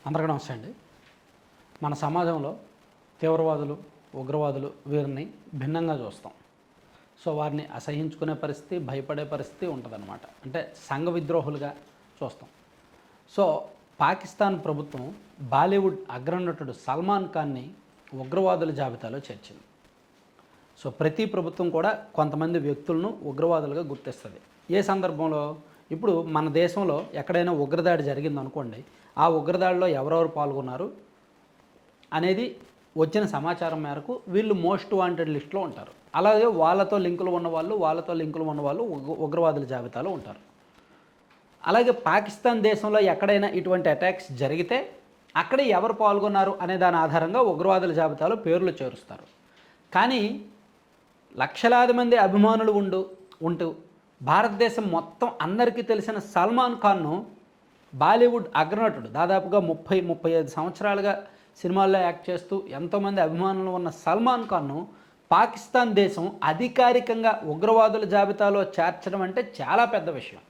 అందరికీ నమస్తే అండి. మన సమాజంలో తీవ్రవాదులు, ఉగ్రవాదులు వీరిని భిన్నంగా చూస్తాం. సో వారిని అసహించుకునే పరిస్థితి, భయపడే పరిస్థితి ఉంటుందన్నమాట. అంటే సంఘ విద్రోహులుగా చూస్తాం. సో పాకిస్తాన్ ప్రభుత్వం బాలీవుడ్ అగ్రనటుడు సల్మాన్ ఖాన్ని ఉగ్రవాదుల జాబితాలో చేర్చింది. సో ప్రతి ప్రభుత్వం కూడా కొంతమంది వ్యక్తులను ఉగ్రవాదులుగా గుర్తిస్తుంది. ఏ సందర్భంలో? ఇప్పుడు మన దేశంలో ఎక్కడైనా ఉగ్రదాడి జరిగిందనుకోండి, ఆ ఉగ్రదాడిలో ఎవరెవరు పాల్గొన్నారు అనేది వచ్చిన సమాచారం మేరకు వీళ్ళు మోస్ట్ వాంటెడ్ లిస్ట్లో ఉంటారు. అలాగే వాళ్ళతో లింకులు ఉన్నవాళ్ళు ఉగ్రవాదుల జాబితాలో ఉంటారు. అలాగే పాకిస్తాన్ దేశంలో ఎక్కడైనా ఇటువంటి అటాక్స్ జరిగితే అక్కడే ఎవరు పాల్గొన్నారు అనే దాని ఆధారంగా ఉగ్రవాదుల జాబితాలో పేర్లు చేరుస్తారు. కానీ లక్షలాది మంది అభిమానులు ఉంటూ భారతదేశం మొత్తం అందరికీ తెలిసిన సల్మాన్ ఖాన్ను బాలీవుడ్ అగ్రనటుడు దాదాపుగా 30-35 సంవత్సరాలుగా సినిమాల్లో యాక్ట్ చేస్తూ ఎంతోమంది అభిమానులు ఉన్న సల్మాన్ ఖాన్ను పాకిస్తాన్ దేశం అధికారికంగా ఉగ్రవాదుల జాబితాలో చేర్చడం అంటే చాలా పెద్ద విషయం.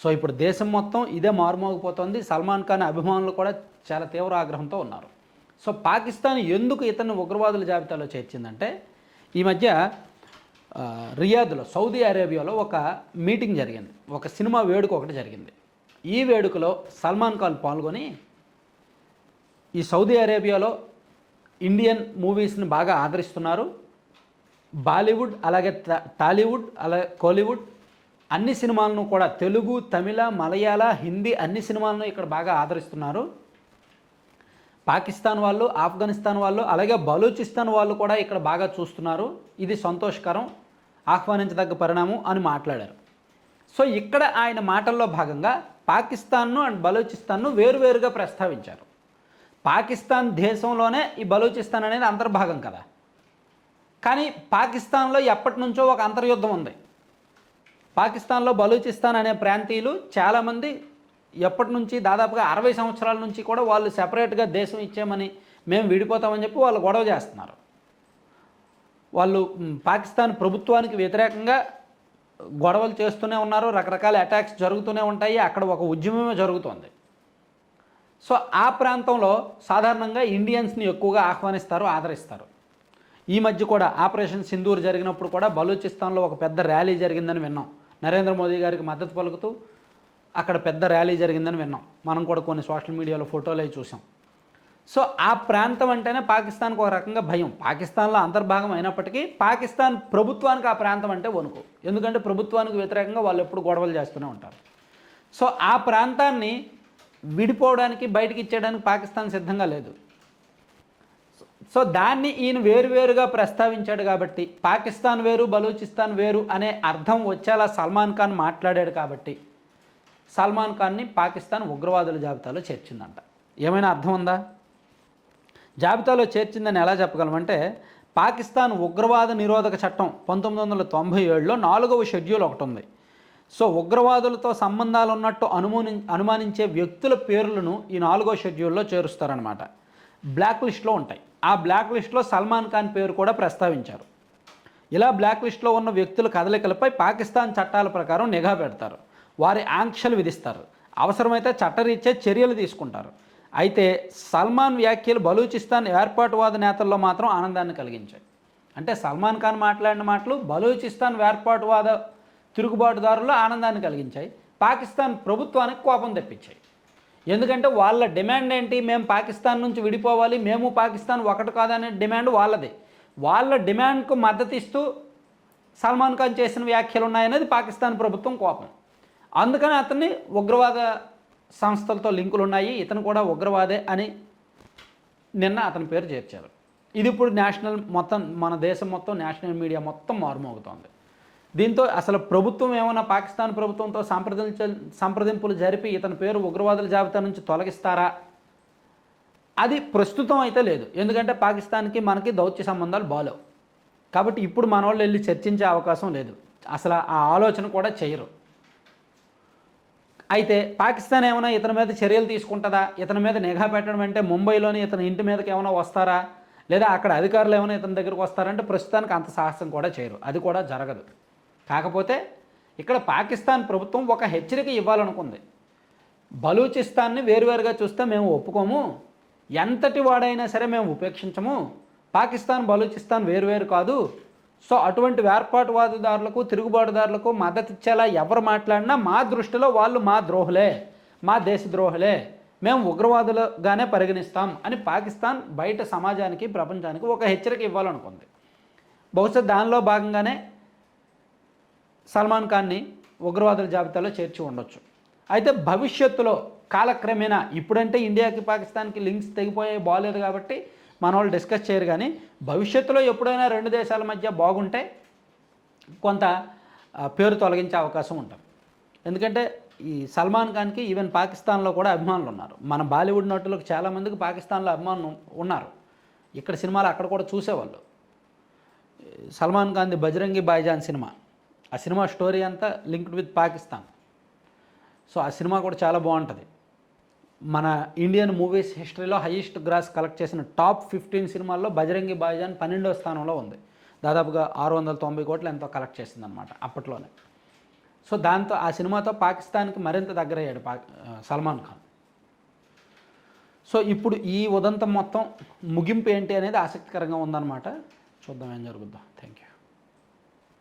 సో ఇప్పుడు దేశం మొత్తం ఇదే మారుమోగిపోతుంది. సల్మాన్ ఖాన్ అభిమానులు కూడా చాలా తీవ్ర ఆగ్రహంతో ఉన్నారు. సో పాకిస్తాన్ ఎందుకు ఇతన్ని ఉగ్రవాదుల జాబితాలో చేర్చిందంటే, ఈ మధ్య రియాద్లో సౌదీ అరేబియాలో ఒక మీటింగ్ జరిగింది, ఒక సినిమా వేడుక ఒకటి జరిగింది. ఈ వేడుకలో సల్మాన్ ఖాన్ పాల్గొని ఈ సౌదీ అరేబియాలో ఇండియన్ మూవీస్ని బాగా ఆదరిస్తున్నారు. బాలీవుడ్ అలాగే టాలీవుడ్ అలాగే కోలీవుడ్ అన్ని సినిమాలను కూడా తెలుగు, తమిళ, మలయాళ, హిందీ అన్ని సినిమాలను ఇక్కడ బాగా ఆదరిస్తున్నారు. పాకిస్తాన్ వాళ్ళు, ఆఫ్ఘనిస్తాన్ వాళ్ళు అలాగే బలూచిస్తాన్ వాళ్ళు కూడా ఇక్కడ బాగా చూస్తున్నారు. ఇది సంతోషకరం, ఆహ్వానించదగ్గ పరిణామం అని మాట్లాడారు. సో ఇక్కడ ఆయన మాటల్లో భాగంగా పాకిస్తాన్ను అండ్ బలూచిస్తాన్ను వేరువేరుగా ప్రస్తావించారు. పాకిస్తాన్ దేశంలోనే ఈ బలూచిస్తాన్ అనేది అంతర్భాగం కదా. కానీ పాకిస్తాన్లో ఎప్పటి నుంచో ఒక అంతర్యుద్ధం ఉంది. పాకిస్తాన్లో బలూచిస్తాన్ అనే ప్రాంతీయులు చాలామంది ఎప్పటి నుంచి దాదాపుగా 60 సంవత్సరాల నుంచి కూడా వాళ్ళు సెపరేట్గా దేశం ఇచ్చామని, మేము విడిపోతామని చెప్పి వాళ్ళు గొడవ చేస్తున్నారు. వాళ్ళు పాకిస్తాన్ ప్రభుత్వానికి వ్యతిరేకంగా గొడవలు చేస్తూనే ఉన్నారు. రకరకాల అటాక్స్ జరుగుతూనే ఉంటాయి. అక్కడ ఒక ఉద్యమమే జరుగుతోంది. సో ఆ ప్రాంతంలో సాధారణంగా ఇండియన్స్ని ఎక్కువగా ఆహ్వానిస్తారు, ఆదరిస్తారు. ఈ మధ్య కూడా ఆపరేషన్ సింధూర్ జరిగినప్పుడు కూడా బలూచిస్తాన్లో ఒక పెద్ద ర్యాలీ జరిగిందని విన్నాం. నరేంద్ర మోదీ గారికి మద్దతు పలుకుతూ అక్కడ పెద్ద ర్యాలీ జరిగిందని విన్నాం. మనం కూడా కొన్ని సోషల్ మీడియాలో ఫోటోలు అవి చూసాం. సో ఆ ప్రాంతం అంటేనే పాకిస్తాన్కి ఒక రకంగా భయం. పాకిస్తాన్లో అంతర్భాగం అయినప్పటికీ పాకిస్తాన్ ప్రభుత్వానికి ఆ ప్రాంతం అంటే వణుకు. ఎందుకంటే ప్రభుత్వానికి వ్యతిరేకంగా వాళ్ళు ఎప్పుడు గొడవలు చేస్తూనే ఉంటారు. సో ఆ ప్రాంతాన్ని విడిపోవడానికి, బయటికి ఇచ్చేయడానికి పాకిస్తాన్ సిద్ధంగా లేదు. సో దాన్ని ఈయన వేరువేరుగా ప్రస్తావించాడు కాబట్టి, పాకిస్తాన్ వేరు బలూచిస్తాన్ వేరు అనే అర్థం వచ్చేలా సల్మాన్ ఖాన్ మాట్లాడాడు కాబట్టి సల్మాన్ ఖాన్ని పాకిస్తాన్ ఉగ్రవాదుల జాబితాలో చేర్చిందంట. ఏమైనా అర్థం ఉందా? జాబితాలో చేర్చిందని ఎలా చెప్పగలమంటే, పాకిస్తాన్ ఉగ్రవాద నిరోధక చట్టం 1997లో 4వ షెడ్యూల్ ఒకటి ఉంది. సో ఉగ్రవాదులతో సంబంధాలు ఉన్నట్టు అనుమానించే వ్యక్తుల పేర్లను ఈ 4వ షెడ్యూల్లో చేరుస్తారనమాట. బ్లాక్ లిస్ట్లో ఉంటాయి. ఆ బ్లాక్ లిస్ట్లో సల్మాన్ ఖాన్ పేరు కూడా ప్రస్తావించారు. ఇలా బ్లాక్ లిస్ట్లో ఉన్న వ్యక్తుల కదలికలపై పాకిస్తాన్ చట్టాల ప్రకారం నిఘా పెడతారు. వారి ఆంక్షలు విధిస్తారు. అవసరమైతే చట్టరీత్యా చర్యలు తీసుకుంటారు. అయితే సల్మాన్ వ్యాఖ్యలు బలూచిస్తాన్ ఏర్పాటువాద నేతల్లో మాత్రం ఆనందాన్ని కలిగించాయి. అంటే సల్మాన్ ఖాన్ మాట్లాడిన మాటలు బలూచిస్తాన్ ఏర్పాటువాద తిరుగుబాటుదారుల్లో ఆనందాన్ని కలిగించాయి. పాకిస్తాన్ ప్రభుత్వానికి కోపం తెప్పించాయి. ఎందుకంటే వాళ్ళ డిమాండ్ ఏంటి? మేము పాకిస్తాన్ నుంచి విడిపోవాలి, మేము పాకిస్తాన్ ఒకటి కాదనే డిమాండ్ వాళ్ళది. వాళ్ళ డిమాండ్కు మద్దతు ఇస్తూ సల్మాన్ ఖాన్ చేసిన వ్యాఖ్యలు ఉన్నాయనేది పాకిస్తాన్ ప్రభుత్వం కోపం. అందుకని అతన్ని ఉగ్రవాద సంస్థలతో లింకులు ఉన్నాయి, ఇతను కూడా ఉగ్రవాదే అని నిన్న అతని పేరు చేర్చారు. ఇది ఇప్పుడు నేషనల్ మొత్తం, మన దేశం మొత్తం, నేషనల్ మీడియా మొత్తం మారుమోగుతోంది. దీంతో అసలు ప్రభుత్వం ఏమైనా పాకిస్తాన్ ప్రభుత్వంతో సంప్రదింపులు జరిపి ఇతని పేరు ఉగ్రవాదుల జాబితా నుంచి తొలగిస్తారా? అది ప్రస్తుతం అయితే లేదు. ఎందుకంటే పాకిస్తాన్కి మనకి దౌత్య సంబంధాలు బాలేవు. కాబట్టి ఇప్పుడు మన వాళ్ళు వెళ్ళి చర్చించే అవకాశం లేదు. అసలు ఆ ఆలోచన కూడా చేయరు. అయితే పాకిస్తాన్ ఏమైనా ఇతని మీద చర్యలు తీసుకుంటుందా? ఇతని మీద నిఘా పెట్టడం అంటే ముంబైలోని ఇతని ఇంటి మీదకి ఏమైనా వస్తారా? లేదా అక్కడ అధికారులు ఏమైనా ఇతని దగ్గరకు వస్తారంటే ప్రస్తుతానికి అంత సాహసం కూడా చేయరు. అది కూడా జరగదు. కాకపోతే ఇక్కడ పాకిస్తాన్ ప్రభుత్వం ఒక హెచ్చరిక ఇవ్వాలనుకుంది. బలూచిస్తాన్ని వేరువేరుగా చూస్తే మేము ఒప్పుకోము, ఎంతటి వాడైనా సరే మేము ఉపేక్షించము, పాకిస్తాన్ బలూచిస్తాన్ వేరువేరు కాదు. సో అటువంటి వేర్పాటువాదదారులకు తిరుగుబాటుదారులకు మద్దతు ఇచ్చేలా ఎవరు మాట్లాడినా మా దృష్టిలో వాళ్ళు మా ద్రోహులే, మా దేశద్రోహులే, మేము ఉగ్రవాదులుగానే పరిగణిస్తాం అని పాకిస్తాన్ బయట సమాజానికి ప్రపంచానికి ఒక హెచ్చరిక ఇవ్వాలనుకుంది. బహుశా దానిలో భాగంగానే సల్మాన్ ఖాన్ని ఉగ్రవాదుల జాబితాలో చేర్చి ఉండొచ్చు. అయితే భవిష్యత్తులో కాలక్రమేణా, ఇప్పుడంటే ఇండియాకి పాకిస్తాన్కి లింక్స్ తెగిపోయాయి, బాగలేదు కాబట్టి మన వాళ్ళు డిస్కస్ చేయరు, కానీ భవిష్యత్తులో ఎప్పుడైనా రెండు దేశాల మధ్య బాగుంటే కొంత పేరు తొలగించే అవకాశం ఉంటుంది. ఎందుకంటే ఈ సల్మాన్ ఖాన్కి ఈవెన్ పాకిస్తాన్లో కూడా అభిమానులు ఉన్నారు. మన బాలీవుడ్ నటులకు చాలామందికి పాకిస్తాన్లో అభిమానులు ఉన్నారు. ఇక్కడ సినిమాలు అక్కడ కూడా చూసేవాళ్ళు. సల్మాన్ ఖాన్ది బజరంగి భాయిజాన్ సినిమా, ఆ సినిమా స్టోరీ అంతా లింక్డ్ విత్ పాకిస్తాన్. సో ఆ సినిమా కూడా చాలా బాగుంటుంది. మన ఇండియన్ మూవీస్ హిస్టరీలో హైయెస్ట్ గ్రాస్ కలెక్ట్ చేసిన టాప్ 15 సినిమాల్లో బజరంగి భాయిజాన్ 12వ స్థానంలో ఉంది. దాదాపుగా 690 కోట్లు ఎంతో కలెక్ట్ చేసిందనమాట అప్పట్లోనే. సో దాంతో ఆ సినిమాతో పాకిస్తాన్కి మరింత దగ్గరయ్యాడు సల్మాన్ ఖాన్. సో ఇప్పుడు ఈ ఉదంతం మొత్తం ముగింపు ఏంటి అనేది ఆసక్తికరంగా ఉందన్నమాట. చూద్దాం ఏం జరుగుద్దాం. Thank you.